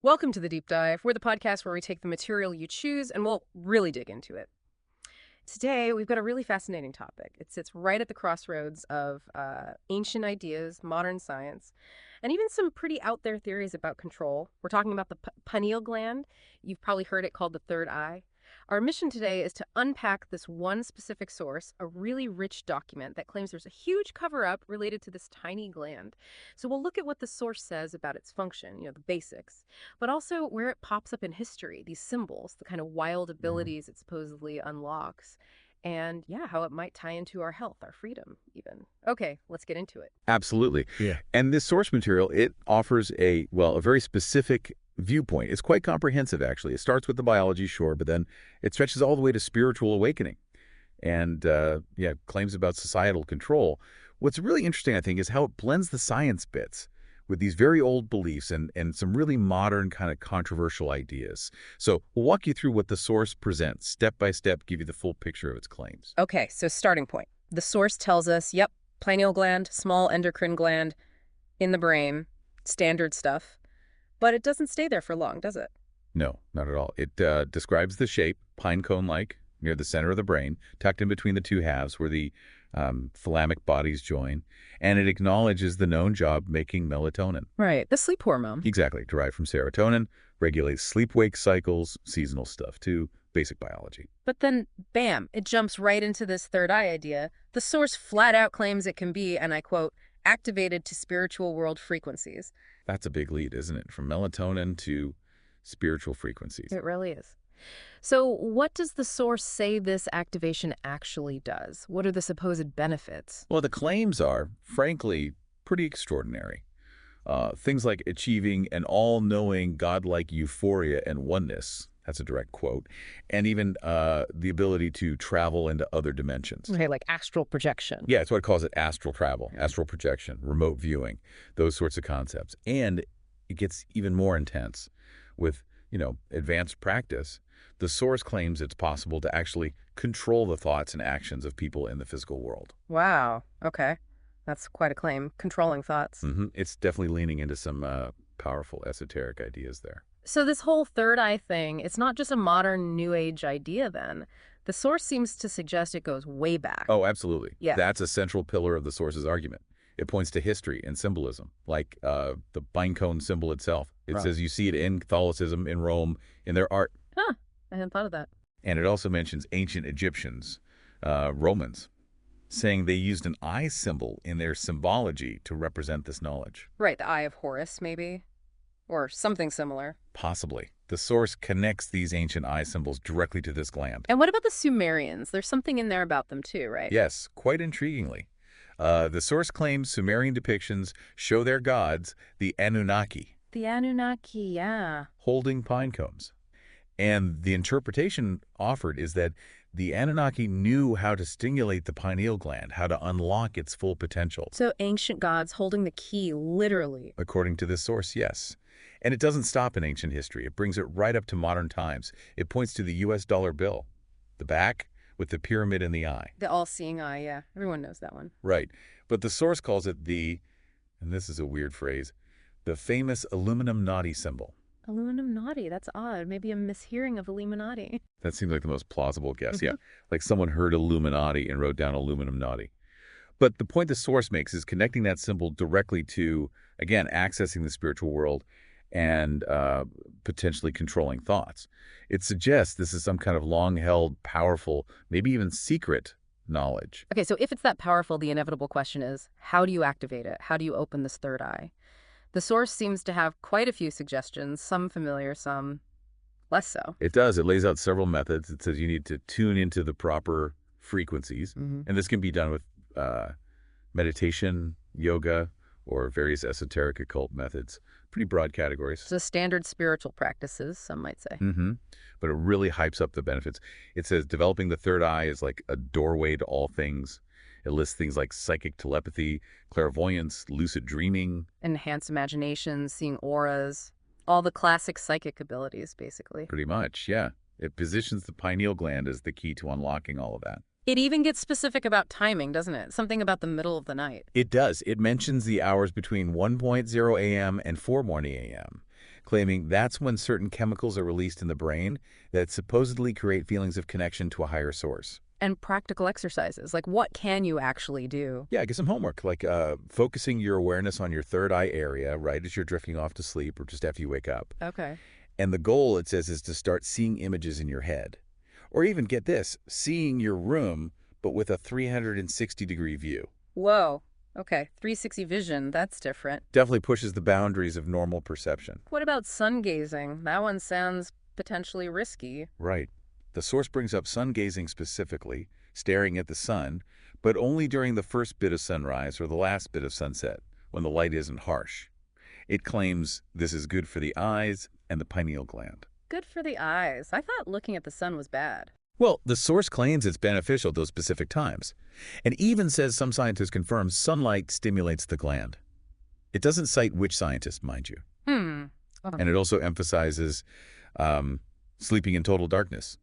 Welcome to the Deep Dive. We're the podcast where we take the material you choose and we'll really dig into it. Today, we've got a really fascinating topic. It sits right at the crossroads of ancient ideas, modern science, and even some pretty out there theories about control. We're talking about the pineal gland. You've probably heard it called the third eye. Our mission today is to unpack this one specific source, a really rich document that claims there's a huge cover-up related to this tiny gland. So we'll look at what the source says about its function, the basics, but also where it pops up in history, these symbols, the kind of wild abilities it supposedly unlocks, and yeah, how it might tie into our health, our freedom, even. Okay, let's get into it. Absolutely. Yeah. And this source material, it offers a very specific viewpoint. It's quite comprehensive, actually. It starts with the biology, sure, but then it stretches all the way to spiritual awakening and, claims about societal control. What's really interesting, I think, is how it blends the science bits with these very old beliefs and some really modern kind of controversial ideas. So we'll walk you through what the source presents, step by step, give you the full picture of its claims. Okay, so starting point. The source tells us, yep, pineal gland, small endocrine gland in the brain, standard stuff. But it doesn't stay there for long, does it? No, not at all. It describes the shape, pine cone-like, near the center of the brain, tucked in between the two halves where the thalamic bodies join, and it acknowledges the known job making melatonin. Right, the sleep hormone. Exactly, derived from serotonin, regulates sleep-wake cycles, seasonal stuff too, basic biology. But then, bam, it jumps right into this third eye idea. The source flat out claims it can be, and I quote, activated to spiritual world frequencies. That's a big lead, isn't it? From melatonin to spiritual frequencies. It really is. So what does the source say this activation actually does? What are the supposed benefits? Well, the claims are, frankly, pretty extraordinary. Things like achieving an all-knowing godlike euphoria and oneness, that's a direct quote, and even the ability to travel into other dimensions. Okay, like astral projection. Yeah, it's what it calls it, astral travel, astral projection, remote viewing, those sorts of concepts. And it gets even more intense with, advanced practice. The source claims it's possible to actually control the thoughts and actions of people in the physical world. Wow, okay. That's quite a claim, controlling thoughts. It's definitely leaning into some powerful esoteric ideas there. So this whole third eye thing, it's not just a modern new age idea then. The source seems to suggest it goes way back. Oh, absolutely. Yeah. That's a central pillar of the source's argument. It points to history and symbolism, like the pine cone symbol itself. It Right. says you see it in Catholicism, in Rome, in their art. Huh, I hadn't thought of that. And it also mentions ancient Egyptians, Romans, saying they used an eye symbol in their symbology to represent this knowledge. Right, the Eye of Horus, maybe? Or something similar. Possibly. The source connects these ancient eye symbols directly to this gland. And what about the Sumerians? There's something in there about them too, right? Yes, quite intriguingly. The source claims Sumerian depictions show their gods, the Anunnaki, The Anunnaki, yeah. holding pine cones. And the interpretation offered is that the Anunnaki knew how to stimulate the pineal gland, how to unlock its full potential. So ancient gods holding the key, literally. According to this source, yes. And it doesn't stop in ancient history. It brings it right up to modern times. It points to the U.S. dollar bill, the back with the pyramid in the eye. The all-seeing eye, yeah. Everyone knows that one. Right. But the source calls it and this is a weird phrase, the famous aluminum naughty symbol. Aluminum naughty, that's odd. Maybe a mishearing of Illuminati. That seems like the most plausible guess, yeah. Like someone heard Illuminati and wrote down aluminum naughty. But the point the source makes is connecting that symbol directly to, again, accessing the spiritual world and potentially controlling thoughts. It suggests this is some kind of long-held, powerful, maybe even secret knowledge. Okay, so if it's that powerful, the inevitable question is, how do you activate it? How do you open this third eye? The source seems to have quite a few suggestions, some familiar, some less so. It does. It lays out several methods. It says you need to tune into the proper frequencies. And this can be done with meditation, yoga, or various esoteric occult methods. Pretty broad categories. So standard spiritual practices, some might say. But it really hypes up the benefits. It says developing the third eye is like a doorway to all things. It lists things like psychic telepathy, clairvoyance, lucid dreaming. Enhanced imagination, seeing auras, all the classic psychic abilities, basically. Pretty much, yeah. It positions the pineal gland as the key to unlocking all of that. It even gets specific about timing, doesn't it? Something about the middle of the night. It does. It mentions the hours between 1:00 a.m. and 4:00 a.m., claiming that's when certain chemicals are released in the brain that supposedly create feelings of connection to a higher source. And practical exercises, like what can you actually do? Yeah, get some homework, like focusing your awareness on your third eye area right as you're drifting off to sleep or just after you wake up. Okay. And the goal, it says, is to start seeing images in your head. Or even, get this, seeing your room, but with a 360-degree view. Whoa. Okay. 360 vision, that's different. Definitely pushes the boundaries of normal perception. What about sun gazing? That one sounds potentially risky. Right. The source brings up sun gazing specifically, staring at the sun, but only during the first bit of sunrise or the last bit of sunset, when the light isn't harsh. It claims this is good for the eyes and the pineal gland. Good for the eyes. I thought looking at the sun was bad. Well, the source claims it's beneficial at those specific times, and even says some scientists confirm sunlight stimulates the gland. It doesn't cite which scientist, mind you. Okay. And it also emphasizes sleeping in total darkness,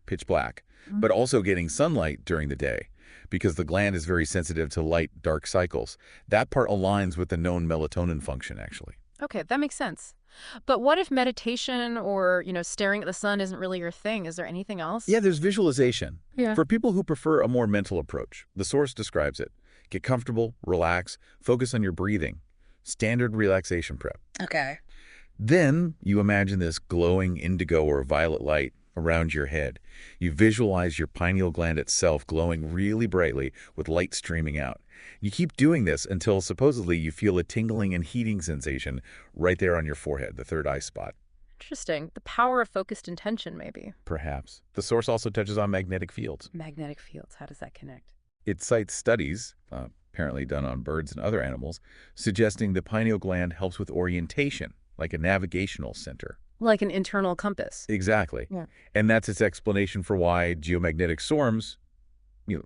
pitch black, but also getting sunlight during the day, because the gland is very sensitive to light-dark cycles. That part aligns with the known melatonin function, actually. Okay, that makes sense. But what if meditation or, staring at the sun isn't really your thing? Is there anything else? Yeah, there's visualization. Yeah. For people who prefer a more mental approach, the source describes it. Get comfortable, relax, focus on your breathing. Standard relaxation prep. Okay. Then you imagine this glowing indigo or violet light around your head. You visualize your pineal gland itself glowing really brightly with light streaming out. You keep doing this until supposedly you feel a tingling and heating sensation right there on your forehead, the third eye spot. Interesting. The power of focused intention, maybe. Perhaps. The source also touches on magnetic fields. Magnetic fields, how does that connect? It cites studies, apparently done on birds and other animals, suggesting the pineal gland helps with orientation, like a navigational center. Like an internal compass. Exactly. Yeah. And that's its explanation for why geomagnetic storms,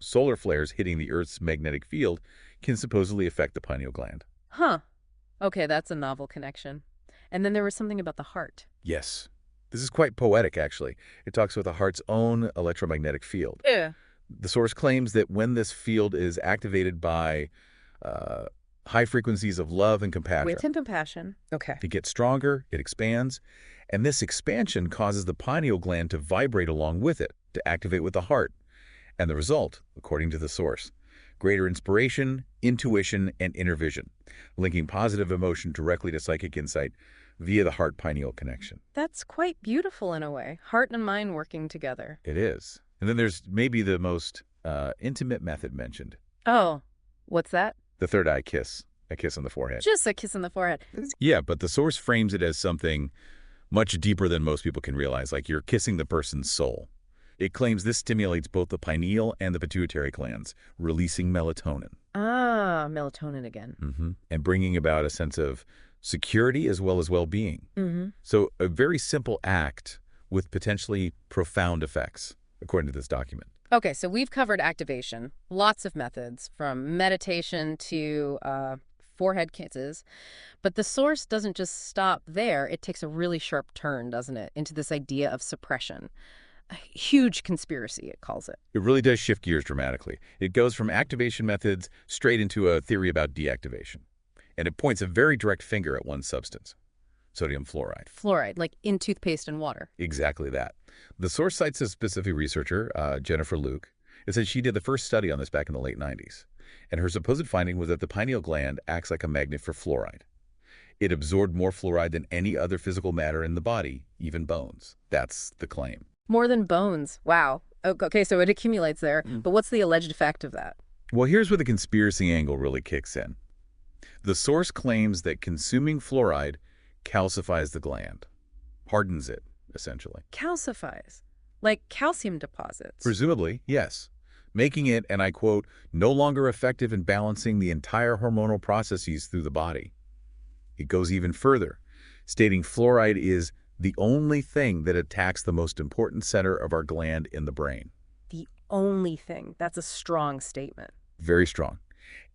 solar flares hitting the Earth's magnetic field, can supposedly affect the pineal gland. Huh. Okay, that's a novel connection. And then there was something about the heart. Yes. This is quite poetic, actually. It talks about the heart's own electromagnetic field. Yeah. The source claims that when this field is activated by high frequencies of love and compassion, With and compassion. Okay. it gets stronger, it expands, and this expansion causes the pineal gland to vibrate along with it, to activate with the heart. And the result, according to the source, greater inspiration, intuition, and inner vision, linking positive emotion directly to psychic insight via the heart-pineal connection. That's quite beautiful in a way. Heart and mind working together. It is. And then there's maybe the most intimate method mentioned, Oh, what's that? the third eye kiss, a kiss on the forehead. Just a kiss on the forehead. Yeah, but the source frames it as something much deeper than most people can realize, like you're kissing the person's soul. It claims this stimulates both the pineal and the pituitary glands, releasing melatonin. Ah, melatonin again. And bringing about a sense of security as well as well-being. So a very simple act with potentially profound effects, according to this document. Okay, so we've covered activation, lots of methods, from meditation to forehead kisses. But the source doesn't just stop there. It takes a really sharp turn, doesn't it, into this idea of suppression. A huge conspiracy, it calls it. It really does shift gears dramatically. It goes from activation methods straight into a theory about deactivation. And it points a very direct finger at one substance, sodium fluoride. Fluoride, like in toothpaste and water. Exactly that. The source cites a specific researcher, Jennifer Luke. It said she did the first study on this back in the late 90s. And her supposed finding was that the pineal gland acts like a magnet for fluoride. It absorbed more fluoride than any other physical matter in the body, even bones. That's the claim. More than bones. Wow. Okay, so it accumulates there. But what's the alleged effect of that? Well, here's where the conspiracy angle really kicks in. The source claims that consuming fluoride calcifies the gland, hardens it, essentially. Calcifies. Like calcium deposits. Presumably, yes. Making it, and I quote, no longer effective in balancing the entire hormonal processes through the body. It goes even further, stating fluoride is the only thing that attacks the most important center of our gland in the brain. The only thing. That's a strong statement. Very strong.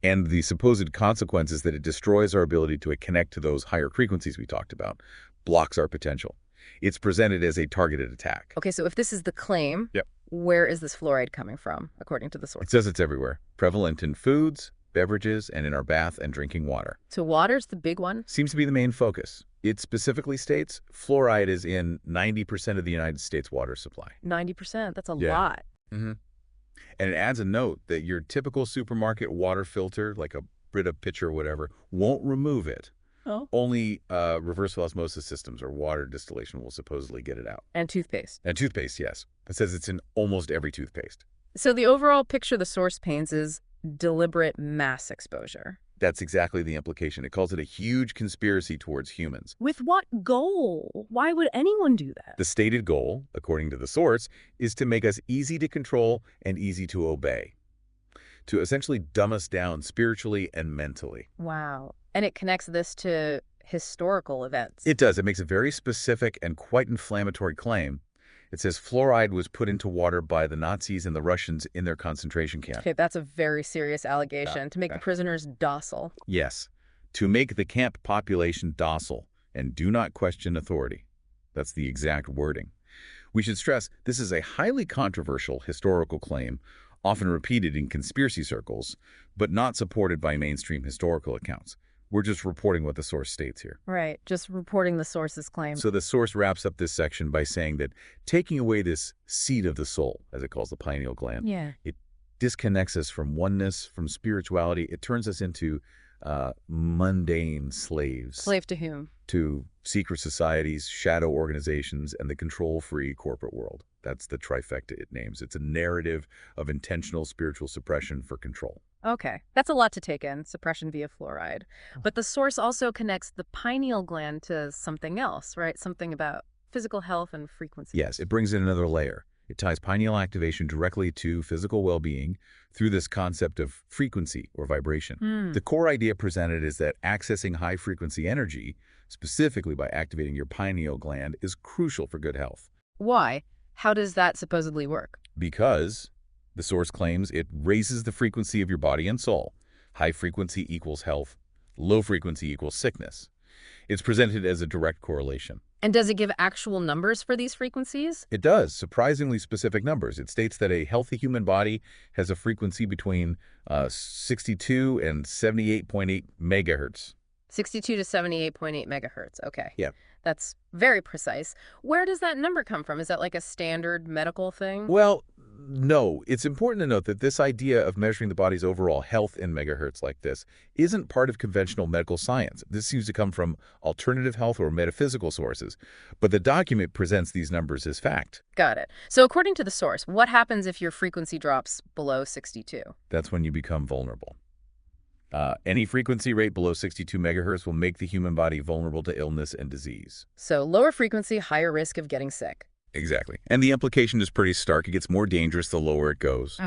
And the supposed consequences that it destroys our ability to connect to those higher frequencies we talked about, blocks our potential. It's presented as a targeted attack. Okay, so if this is the claim, Yep. Where is this fluoride coming from, according to the It source? says it's everywhere, prevalent in foods, beverages, and in our bath and drinking water. So water's the big one? Seems to be the main focus. It specifically states fluoride is in 90% of the United States water supply. 90%, that's a Yeah. lot. hmm And it adds a note that your typical supermarket water filter, like a Brita pitcher or whatever, won't remove it. Oh. Only reverse osmosis systems or water distillation will supposedly get it out. And toothpaste. And toothpaste, yes. It says it's in almost every toothpaste. So the overall picture the source paints is deliberate mass exposure. That's exactly the implication. It calls it a huge conspiracy towards humans. With what goal? Why would anyone do that? The stated goal, according to the source, is to make us easy to control and easy to obey, to essentially dumb us down spiritually and mentally. Wow. And it connects this to historical events. It does. It makes a very specific and quite inflammatory claim. It says fluoride was put into water by the Nazis and the Russians in their concentration camp. Okay, that's a very serious allegation, to make the prisoners docile. Yes, to make the camp population docile and do not question authority. That's the exact wording. We should stress this is a highly controversial historical claim, often repeated in conspiracy circles, but not supported by mainstream historical accounts. We're just reporting what the source states here. Right, just reporting the source's claim. So the source wraps up this section by saying that taking away this seat of the soul, as it calls the pineal gland, it disconnects us from oneness, from spirituality. It turns us into mundane slaves. Slave to whom? To secret societies, shadow organizations, and the control-free corporate world. That's the trifecta it names. It's a narrative of intentional spiritual suppression for control. Okay, that's a lot to take in, suppression via fluoride. But the source also connects the pineal gland to something else, right? Something about physical health and frequency. Yes, it brings in another layer. It ties pineal activation directly to physical well-being through this concept of frequency or vibration. The core idea presented is that accessing high-frequency energy, specifically by activating your pineal gland, is crucial for good health. Why? How does that supposedly work? Because the source claims it raises the frequency of your body and soul. High frequency equals health. Low frequency equals sickness. It's presented as a direct correlation. And does it give actual numbers for these frequencies? It does, surprisingly specific numbers. It states that a healthy human body has a frequency between 62 and 78.8 megahertz. 62 to 78.8 megahertz. Okay. Yeah. That's very precise. Where does that number come from? Is that like a standard medical thing? Well, no. It's important to note that this idea of measuring the body's overall health in megahertz like this isn't part of conventional medical science. This seems to come from alternative health or metaphysical sources. But the document presents these numbers as fact. Got it. So according to the source, what happens if your frequency drops below 62? That's when you become vulnerable. Any frequency rate below 62 megahertz will make the human body vulnerable to illness and disease. So lower frequency, higher risk of getting sick. Exactly. And the implication is pretty stark. It gets more dangerous the lower it goes.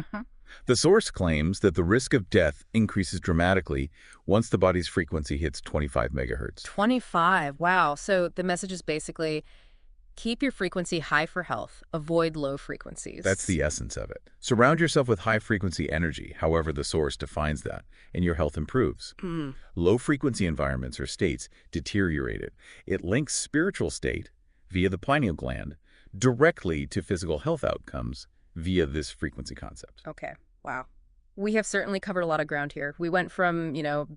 The source claims that the risk of death increases dramatically once the body's frequency hits 25 megahertz. 25. Wow. So the message is basically keep your frequency high for health. Avoid low frequencies. That's the essence of it. Surround yourself with high-frequency energy, however the source defines that, and your health improves. Low-frequency environments or states deteriorate it. It links spiritual state via the pineal gland directly to physical health outcomes via this frequency concept. Okay. Wow. We have certainly covered a lot of ground here. We went from,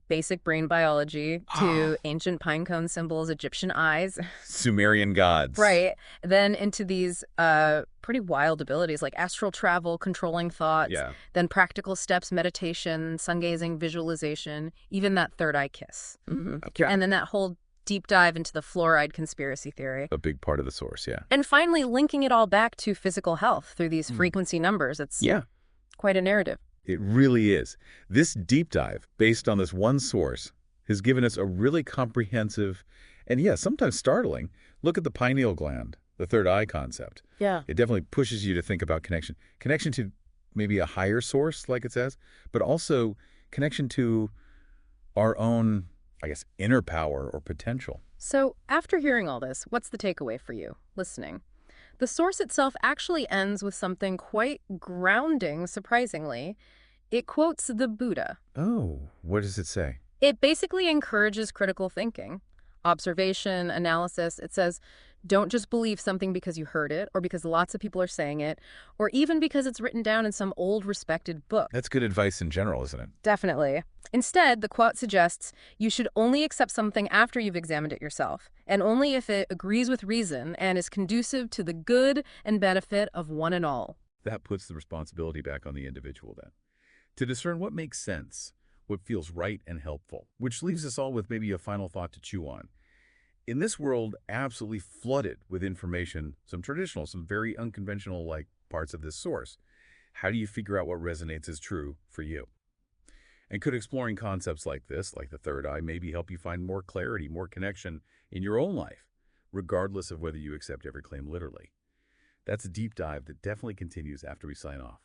basic brain biology to ancient pine cone symbols, Egyptian eyes. Sumerian gods. Right. Then into these pretty wild abilities like astral travel, controlling thoughts, then practical steps, meditation, sun gazing, visualization, even that third eye kiss. Okay. And then that whole deep dive into the fluoride conspiracy theory. A big part of the source, yeah. And finally, linking it all back to physical health through these frequency numbers. It's quite a narrative. It really is. This deep dive, based on this one source, has given us a really comprehensive and, sometimes startling look at the pineal gland, the third eye concept. Yeah. It definitely pushes you to think about connection. Connection to maybe a higher source, like it says, but also connection to our own, inner power or potential. So after hearing all this, what's the takeaway for you listening? The source itself actually ends with something quite grounding, surprisingly. It quotes the Buddha. Oh, what does it say? It basically encourages critical thinking, observation, analysis. It says, Don't just believe something because you heard it, or because lots of people are saying it, or even because it's written down in some old respected book. That's good advice in general, isn't it? Definitely. Instead, the quote suggests you should only accept something after you've examined it yourself, and only if it agrees with reason and is conducive to the good and benefit of one and all. That puts the responsibility back on the individual then, to discern what makes sense, what feels right and helpful, which leaves us all with maybe a final thought to chew on. In this world absolutely flooded with information, some traditional, some very unconventional like parts of this source, how do you figure out what resonates as true for you? And could exploring concepts like this, like the third eye, maybe help you find more clarity, more connection in your own life, regardless of whether you accept every claim literally? That's a deep dive that definitely continues after we sign off.